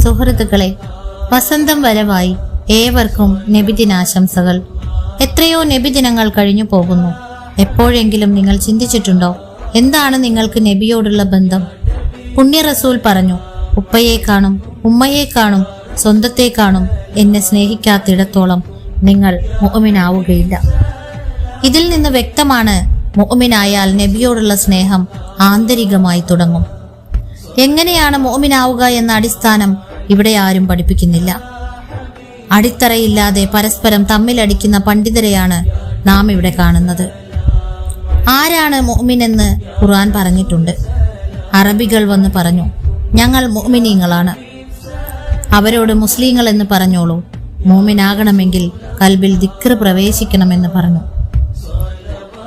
സുഹൃത്തുക്കളെ, വസന്തം വരവായി. ഏവർക്കും നബിദിനാശംസകൾ. എത്രയോ നബിദിനങ്ങൾ കഴിഞ്ഞു പോകുന്നു. എപ്പോഴെങ്കിലും നിങ്ങൾ ചിന്തിച്ചിട്ടുണ്ടോ, എന്താണ് നിങ്ങൾക്ക് നബിയോടുള്ള ബന്ധം? പുണ്യ റസൂൽ പറഞ്ഞു, ഉപ്പയെ കാണും, ഉമ്മയെ കാണും, സ്വന്തത്തെ കാണും, എന്നെ സ്നേഹിക്കാത്തിടത്തോളം നിങ്ങൾ മുഅ്മിനാവുകയില്ല. ഇതിൽ നിന്ന് വ്യക്തമാണ്, മുഅ്മിനായാൽ നബിയോടുള്ള സ്നേഹം ആന്തരികമായി തുടങ്ങും. എങ്ങനെയാണ് മുഅ്മിനാവുക എന്ന അടിസ്ഥാനം ഇവിടെ ആരും പഠിപ്പിക്കുന്നില്ല. അടിത്തറയില്ലാതെ പരസ്പരം തമ്മിലടിക്കുന്ന പണ്ഡിതരെയാണ് നാം ഇവിടെ കാണുന്നത്. ആരാണ് മുഅ്മിനെന്ന് ഖുർആൻ പറഞ്ഞിട്ടുണ്ട്. അറബികൾ വന്ന് പറഞ്ഞു, ഞങ്ങൾ മുഅ്മിനീങ്ങളാണ്. അവരോട് മുസ്ലിങ്ങൾ എന്ന് പറഞ്ഞോളൂ. മുഅ്മിനാകണമെങ്കിൽ കൽബിൽ ദിക്ർ പ്രവേശിക്കണമെന്ന് പറഞ്ഞു.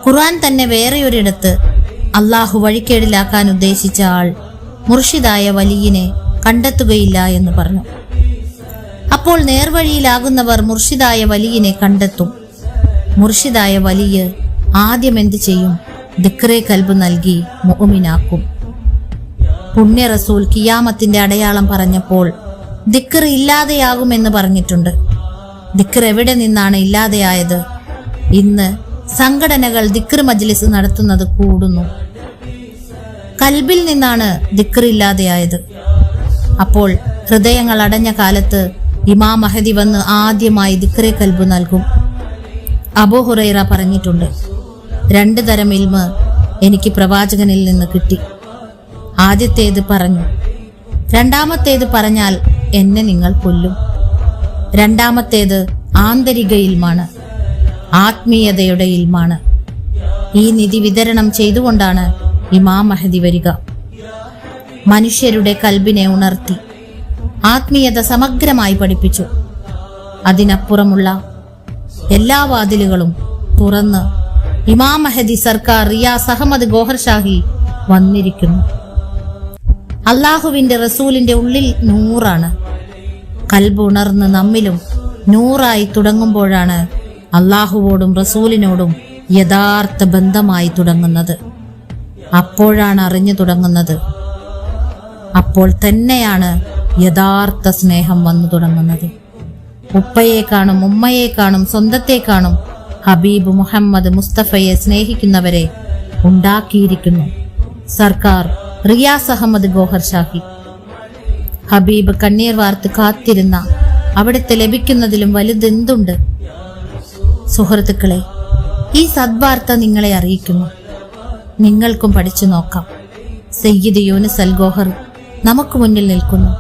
ഖുർആൻ തന്നെ വേറെയൊരിടത്ത് അള്ളാഹു വഴിക്കേടിലാക്കാൻ ഉദ്ദേശിച്ച ആൾ മുർഷിദായ വലിയിനെ കണ്ടെത്തുകയില്ല എന്ന് പറഞ്ഞു. അപ്പോൾ നേർവഴിയിലാകുന്നവർ മുർഷിദായ വലിയിനെ കണ്ടെത്തും. മുർഷിദായ വലിയ് ആദ്യം എന്ത് ചെയ്യും? ദിക്റെ കൽബ് നൽകി മുഅ്മിനാക്കും. പുണ്യ റസൂൽ കിയാമത്തിന്റെ അടയാളം പറഞ്ഞപ്പോൾ ദിക്ർ ഇല്ലാതെയാകുമെന്ന് പറഞ്ഞിട്ടുണ്ട്. ദിക്ർ എവിടെ നിന്നാണ് ഇല്ലാതെയായത്? ഇന്ന് സംഘടനകൾ ദിക്ർ മജ്ലിസ് നടത്തുന്നത് കൂടുന്നു. കൽബിൽ നിന്നാണ് ദിക്ർ ഇല്ലാതെയായത്. അപ്പോൾ ഹൃദയങ്ങൾ അടഞ്ഞ കാലത്ത് ഇമാം മഹദി വന്ന് ആദ്യമായി ദിക്റെ കൽബ് നൽകും. അബൂ ഹുറൈറ പറഞ്ഞിട്ടുണ്ട്, 2 തരം ഇൽമ് എനിക്ക് പ്രവാചകനിൽ നിന്ന് കിട്ടി. ആദ്യത്തേത് പറഞ്ഞു, രണ്ടാമത്തേത് പറഞ്ഞാൽ എന്നെ നിങ്ങൾ കൊല്ലും. രണ്ടാമത്തേത് ആന്തരിക ഇൽമാണ്, ആത്മീയതയുടെ ഇൽമാണ്. ഈ നിധി വിതരണം ചെയ്തുകൊണ്ടാണ് ഇമാം മഹദി വരിക. മനുഷ്യരുടെ കൽബിനെ ഉണർത്തി ആത്മീയത സമഗ്രമായി പഠിപ്പിച്ചു. അതിനപ്പുറമുള്ള എല്ലാ വാതിലുകളും തുറന്ന് ഇമാം മഹദി സർക്കാർ റിയാസ് അഹമ്മദ് ഗോഹർ ഷാഹി വന്നിരിക്കുന്നു. അള്ളാഹുവിന്റെ റസൂലിന്റെ ഉള്ളിൽ നൂറാണ്. കൽബ് ഉണർന്ന് നമ്മിലും നൂറായി തുടങ്ങുമ്പോഴാണ് അള്ളാഹുവോടും റസൂലിനോടും യഥാർത്ഥ ബന്ധമായി തുടങ്ങുന്നത്. അപ്പോഴാണ് അറിഞ്ഞു തുടങ്ങുന്നത്. അപ്പോൾ തന്നെയാണ് യഥാർത്ഥ സ്നേഹം വന്നു തുടങ്ങുന്നത്. ഉപ്പയെ കാണും, ഉമ്മയെ കാണും, സ്വന്തത്തെ കാണും. ഹബീബ് മുഹമ്മദ് മുസ്തഫയെ സ്നേഹിക്കുന്നവരെ ഉണ്ടാക്കിയിരിക്കുന്നു സർക്കാർ റിയാസ് അഹമ്മദ് ഗോഹർ ഷാഹി. ഹബീബ് കണ്ണീർ വാർത്ത് കാത്തിരുന്ന അവിടുത്തെ ലഭിക്കുന്നതിലും വലുതെന്തുണ്ട്? സുഹൃത്തുക്കളെ, ഈ സദ്വാർത്ത നിങ്ങളെ അറിയിക്കുന്നു. നിങ്ങൾക്കും പഠിച്ചു നോക്കാം. സയ്യിദ് യൂനുസ് അൽ ഗോഹർ നമുക്ക് മുന്നിൽ നിൽക്കുന്നു.